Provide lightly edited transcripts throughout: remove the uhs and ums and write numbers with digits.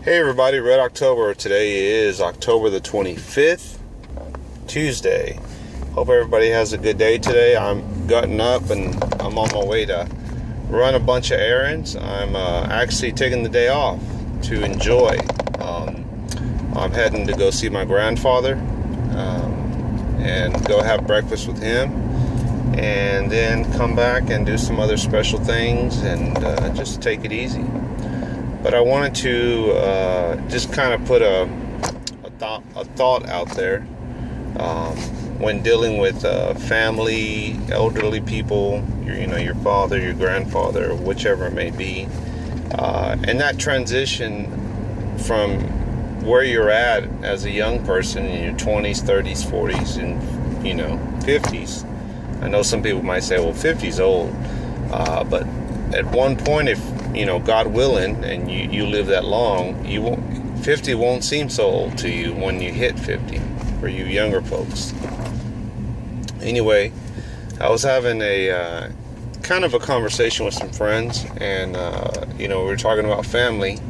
Hey everybody, Red October. Today is October the 25th, Tuesday. Hope everybody has a good day today. I'm gutting up and I'm on my way to run a bunch of errands. I'm actually taking the day off to enjoy. I'm heading to go see my grandfather and go have breakfast with him, and then come back and do some other special things and just take it easy. But I wanted to just kind of put a thought out there when dealing with family, elderly people, your father, your grandfather, whichever it may be, and that transition from where you're at as a young person in your 20s, 30s, 40s, and 50s. I know some people might say, well, 50's old, but at one point, if God willing, and you live that long, 50 won't seem so old to you when you hit 50, for you younger folks. Anyway, I was having a kind of a conversation with some friends, and we were talking about family,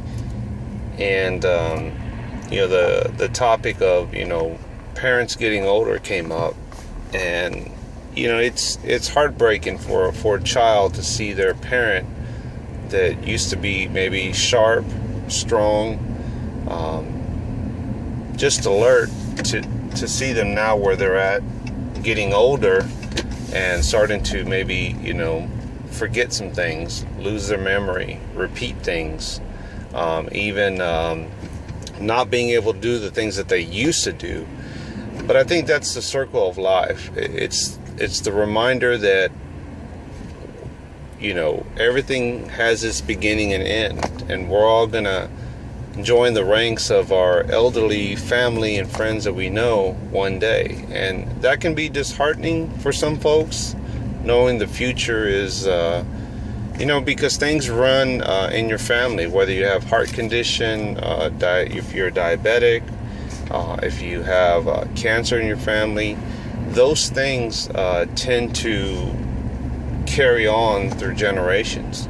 and the topic of parents getting older came up, and it's heartbreaking for a child to see their parent that used to be maybe sharp, strong, just alert, to see them now where they're at, getting older and starting to maybe forget some things, lose their memory, repeat things, even not being able to do the things that they used to do. But I think that's the circle of life. It's the reminder that everything has its beginning and end, and we're all gonna join the ranks of our elderly family and friends that we know one day. And that can be disheartening for some folks, knowing the future is because things run in your family, whether you have heart condition, if you're diabetic, if you have cancer in your family. Those things tend to carry on through generations.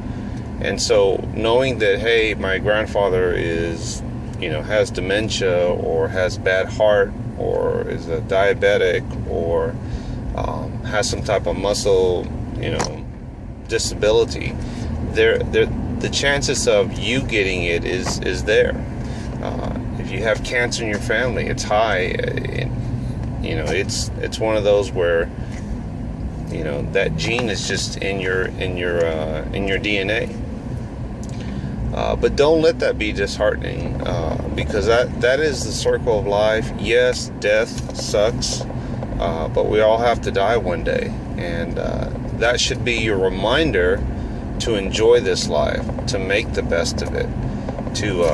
And so knowing that, hey, my grandfather is has dementia, or has bad heart, or is a diabetic, or has some type of muscle disability, the chances of you getting it is there. If you have cancer in your family, it's high. It's one of those where that gene is just in your DNA. But don't let that be disheartening, because that is the circle of life. Yes, death sucks, but we all have to die one day, and that should be your reminder to enjoy this life, to make the best of it, to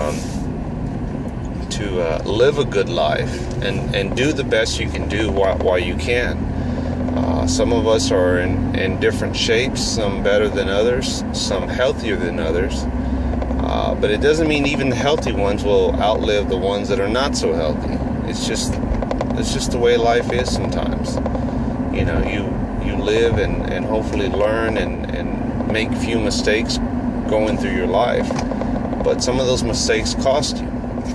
live a good life, and do the best you can do while you can. Some of us are in different shapes, some better than others, some healthier than others. But it doesn't mean even the healthy ones will outlive the ones that are not so healthy. It's just the way life is sometimes. You live and hopefully learn and make few mistakes going through your life. But some of those mistakes cost you.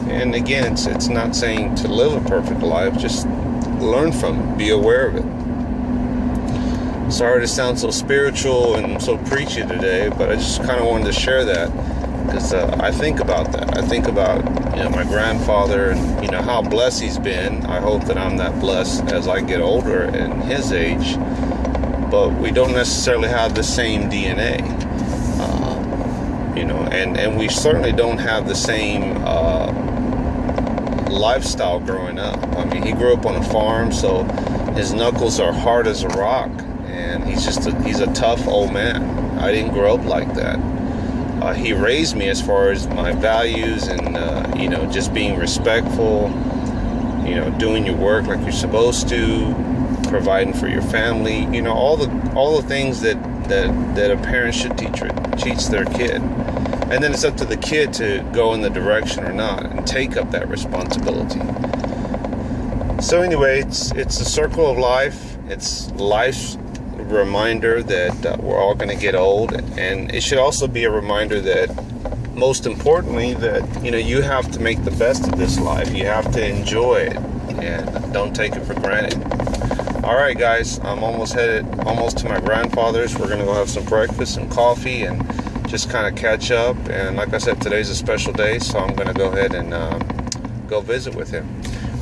And again, it's not saying to live a perfect life, just learn from it, be aware of it. Sorry to sound so spiritual and so preachy today, but I just kind of wanted to share that, because I think about that. I think about my grandfather and how blessed he's been. I hope that I'm that blessed as I get older and his age, but we don't necessarily have the same DNA, and we certainly don't have the same lifestyle growing up. I mean, he grew up on a farm, so his knuckles are hard as a rock. And he's a tough old man. I didn't grow up like that. He raised me as far as my values and just being respectful, doing your work like you're supposed to, providing for your family, all the things that a parent should teach their kid. And then it's up to the kid to go in the direction or not and take up that responsibility. So anyway, it's a circle of life. It's life's reminder that we're all going to get old, and it should also be a reminder that most importantly, that you have to make the best of this life. You have to enjoy it and don't take it for granted. All right, guys, I'm almost to my grandfather's. We're gonna go have some breakfast and coffee and just kind of catch up. And like I said, today's a special day, so I'm gonna go ahead and go visit with him.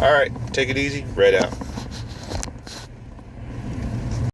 All right, take it easy. Red out.